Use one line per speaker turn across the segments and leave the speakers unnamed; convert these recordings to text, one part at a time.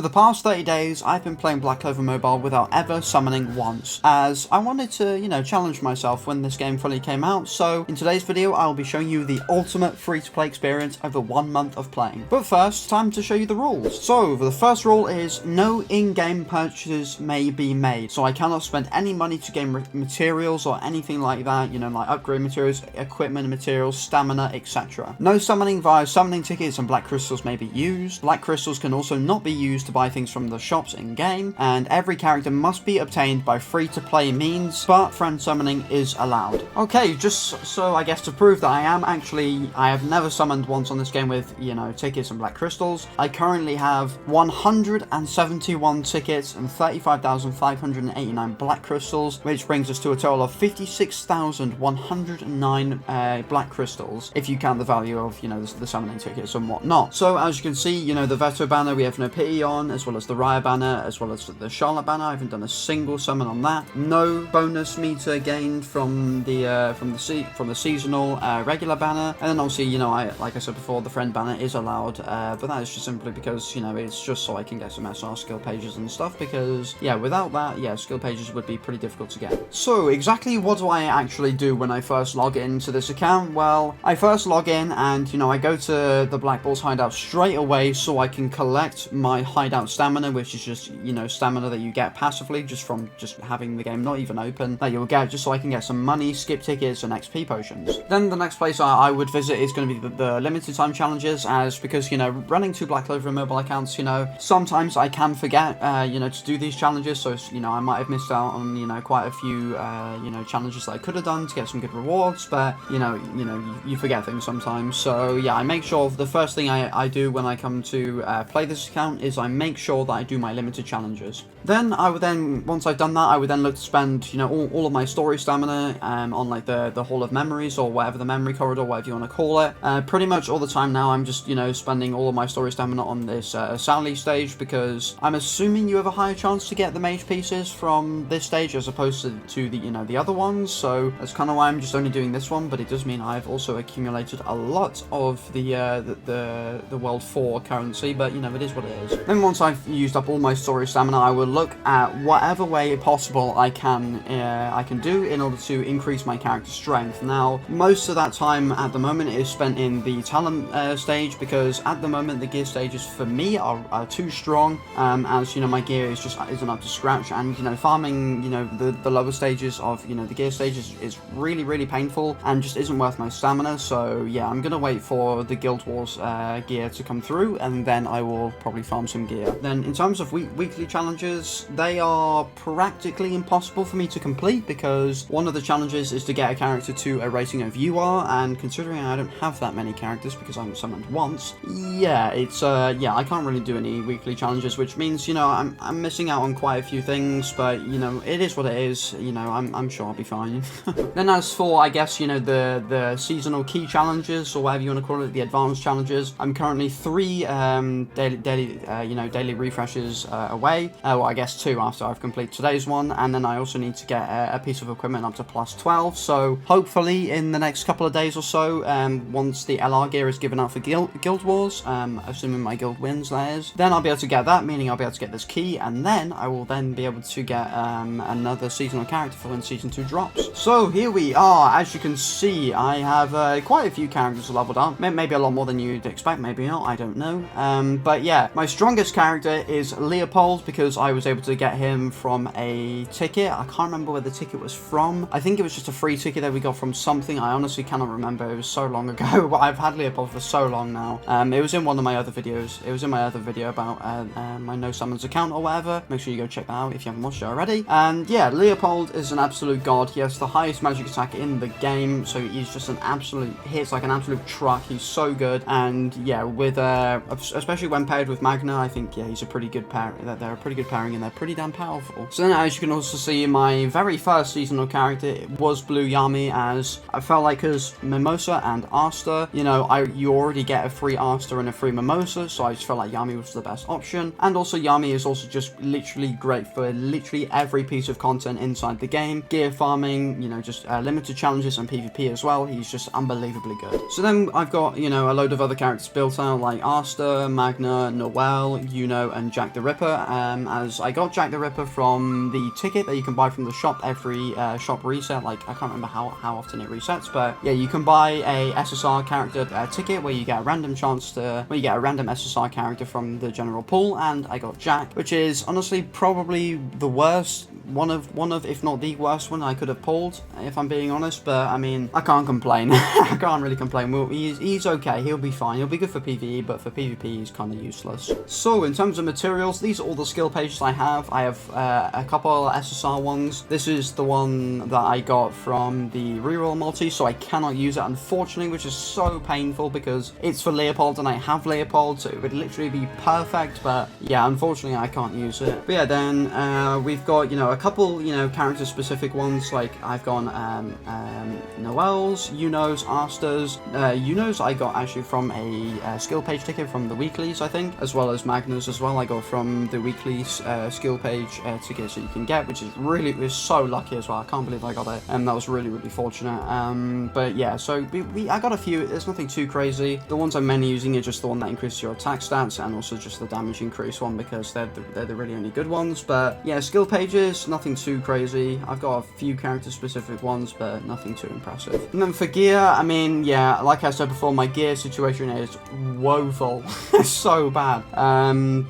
For the past 30 days, I've been playing Black Clover Mobile without ever summoning once, as I wanted to, challenge myself when this game fully came out. So in today's video, I'll be showing you the ultimate free-to-play experience over 1 month of playing. But first, time to show you the rules. So the first rule is no in-game purchases may be made. So I cannot spend any money to gain materials or anything like that, like upgrade materials, equipment materials, stamina, etc. No summoning via summoning tickets and black crystals may be used. Black crystals can also not be used to buy things from the shops in-game, and every character must be obtained by free-to-play means, but friend summoning is allowed. Okay, just so I guess to prove that I have never summoned once on this game with, tickets and black crystals. I currently have 171 tickets and 35,589 black crystals, which brings us to a total of 56,109 black crystals, if you count the value of, the summoning tickets and whatnot. So as you can see, the Veto banner we have no pity on, as well as the Raya banner, as well as the Charlotte banner. I haven't done a single summon on that. No bonus meter gained from the seasonal regular banner, and then obviously, like I said before, the friend banner is allowed, but that is just simply because, it's just so I can get some SR skill pages and stuff, because, without that, skill pages would be pretty difficult to get. So, exactly what do I actually do when I first log into this account? Well, I first log in and, I go to the Black Balls hideout straight away so I can collect my Hideout Stamina, which is just, stamina that you get passively just from having the game not even open, that you'll get just so I can get some money, skip tickets, and XP potions. Then the next place I would visit is going to be the limited time challenges, because, running two Black Clover Mobile accounts, sometimes I can forget, to do these challenges, so, I might have missed out on, quite a few, challenges that I could have done to get some good rewards, but, you forget things sometimes. So, I make sure the first thing I do when I come to play this account is I make sure that I do my limited challenges. Then once I've done that, I would then look to spend, all of my story stamina on like the Hall of Memories, or whatever, the memory corridor, whatever you want to call it. Pretty much all the time now, I'm just, spending all of my story stamina on this Sally stage, because I'm assuming you have a higher chance to get the mage pieces from this stage as opposed to the other ones. So that's kind of why I'm just only doing this one, but it does mean I've also accumulated a lot of the World 4 currency, but it is what it is. Then once I've used up all my story stamina, I will look at whatever way possible I can do in order to increase my character strength. Now, most of that time at the moment is spent in the talent stage, because at the moment the gear stages for me are too strong, as my gear isn't up to scratch, and farming the lower stages of the gear stages is really painful and just isn't worth my stamina. So I'm gonna wait for the Guild Wars gear to come through, and then I will probably farm some gear. Then in terms of weekly challenges, they are practically impossible for me to complete, because one of the challenges is to get a character to a rating of UR, and considering I don't have that many characters because I haven't summoned once, I can't really do any weekly challenges, which means I'm missing out on quite a few things, but it is what it is. I'm sure I'll be fine. Then as for, I guess, the seasonal key challenges, or whatever you want to call it, the advanced challenges, I'm currently 3 daily refreshes away. Well, I guess 2 after I've completed today's one, and then I also need to get a piece of equipment up to plus 12. So hopefully in the next couple of days or so, once the LR gear is given out for Guild Wars, assuming my guild wins, that is, then I'll be able to get that, meaning I'll be able to get this key, and then I will then be able to get another seasonal character for when Season 2 drops. So here we are. As you can see, I have quite a few characters leveled up, maybe a lot more than you'd expect, maybe not, I don't know. But my strongest character is Leopold, because I was able to get him from a ticket. I can't remember where the ticket was from. I think it was just a free ticket that we got from something. I honestly cannot remember. It was so long ago, but I've had Leopold for so long now. It was in one of my other videos. It was in my other video about my No Summons account or whatever. Make sure you go check that out if you haven't watched it already. And Leopold is an absolute god. He has the highest magic attack in the game, so he's just hits like an absolute truck. He's so good, and with especially when paired with Magna, I think he's a pretty good pair. They're a pretty good pairing, and they're pretty damn powerful. So then, as you can also see, my very first seasonal character was Blue Yami, as I felt like, because Mimosa and Asta, you already get a free Asta and a free Mimosa, so I just felt like Yami was the best option. And also Yami is also just literally great for literally every piece of content inside the game. Gear farming, just limited challenges and PvP as well. He's just unbelievably good. So then I've got, a load of other characters built out, like Asta, Magna, Noelle, Yuno, and Jack the Ripper, as I got Jack the Ripper from the ticket that you can buy from the shop every shop reset. Like, I can't remember how often it resets, but yeah, you can buy a SSR character ticket where you get a random SSR character from the general pool, and I got Jack, which is honestly probably the worst, one of if not the worst one I could have pulled, if I'm being honest. But I mean, I can't complain. I can't really complain. Well, he's okay. He'll be fine. He'll be good for PvE, but for PvP he's kind of useless. So in terms of materials, these are all the skill pages I have. I have a couple SSR ones. This is the one that I got from the reroll multi, so I cannot use it, unfortunately, which is so painful because it's for Leopold and I have Leopold, so it would literally be perfect. But yeah, unfortunately I can't use it. But yeah, then we've got, you know, a couple, you know, character specific ones. Like I've gone Noel's, Yuno's, Asters. Yuno's I got actually from a skill page ticket from the weeklies, I think, as well as Magnus as well. I got from the weeklies skill page tickets that you can get, which is really, was so lucky as well. I can't believe I got it, and that was really fortunate. But yeah, so I got a few. There's nothing too crazy. The ones I'm mainly using are just the one that increases your attack stats, and also just the damage increase one, because they're the really only good ones. But yeah, skill pages, nothing too crazy. I've got a few character specific ones, but nothing too impressive. And then for gear, I mean, yeah, like I said before, my gear situation is woeful. It's so bad.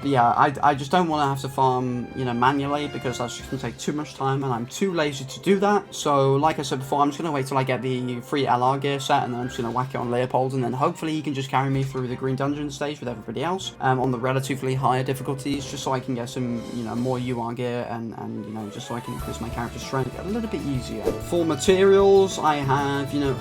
Yeah, I just don't want to have to farm, you know, manually, because that's just gonna take too much time, and I'm too lazy to do that. So like I said before, I'm just gonna wait till I get the free LR gear set, and then I'm just gonna whack it on Leopold, and then hopefully he can just carry me through the green dungeon stage with everybody else on the relatively higher difficulties, just so I can get some, you know, more UR gear, and you know, just so I can increase my character strength a little bit easier. For materials, I have, you know,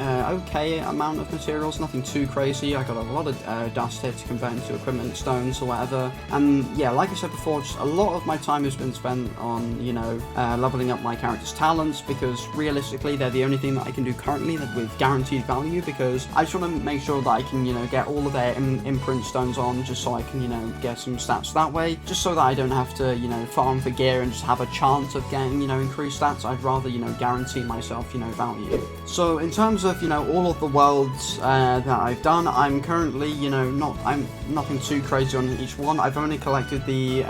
okay amount of materials, nothing too crazy. I got a lot of dust here to convert into equipment stones or whatever. And yeah, like I said before, just a lot of my time has been spent on, you know, leveling up my character's talents, because realistically they're the only thing that I can do currently that with guaranteed value, because I just want to make sure that I can, you know, get all of their imprint stones on, just so I can, you know, get some stats that way, just so that I don't have to, you know, farm for gear and just have a chance of getting, you know, increased stats. I'd rather, you know, guarantee myself, you know, value. So in terms of, you know, all of the worlds that I've done, I'm currently, you know, I'm nothing too crazy on each one. I've only collected the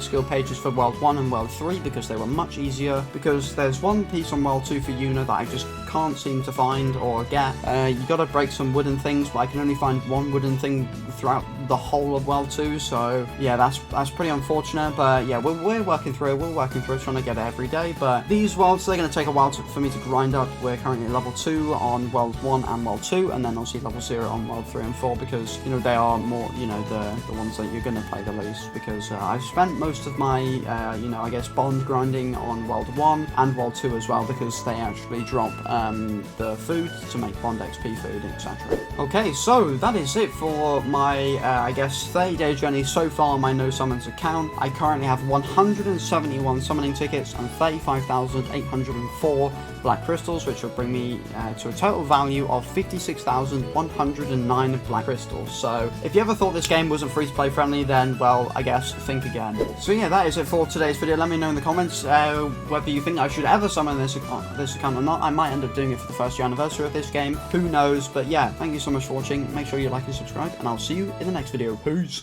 skill pages for World 1 and World 3 because they were much easier, because there's one piece on World 2 for Yuno that I just can't seem to find or get. You gotta break some wooden things, but I can only find one wooden thing throughout the whole of World 2, so yeah, that's pretty unfortunate. But yeah, we're working through it. We're working through it, trying to get it every day. But these worlds, they're going to take a while for me to grind up. We're currently level 2 on World 1 and World 2, and then obviously level 0 on World 3 and 4, because, you know, they are more, you know, the ones that you're going to play the least, because I've spent most of my, you know, I guess bond grinding on World 1 and World 2 as well, because they actually drop the food to make bond XP food, etc. Okay, so that is it for my, I guess, 30-day journey so far on my no summons account. I currently have 171 summoning tickets and 35,804 black crystals, which will bring me to a total value of 56,109 black crystals. So if you ever thought this game wasn't free to play friendly, then, well, I guess think again. So yeah, that is it for today's video. Let me know in the comments whether you think I should ever summon this account or not. I might end up doing it for the first year anniversary of this game, who knows. But yeah, thank you so much for watching. Make sure you like and subscribe, and I'll see you in the next video. Peace.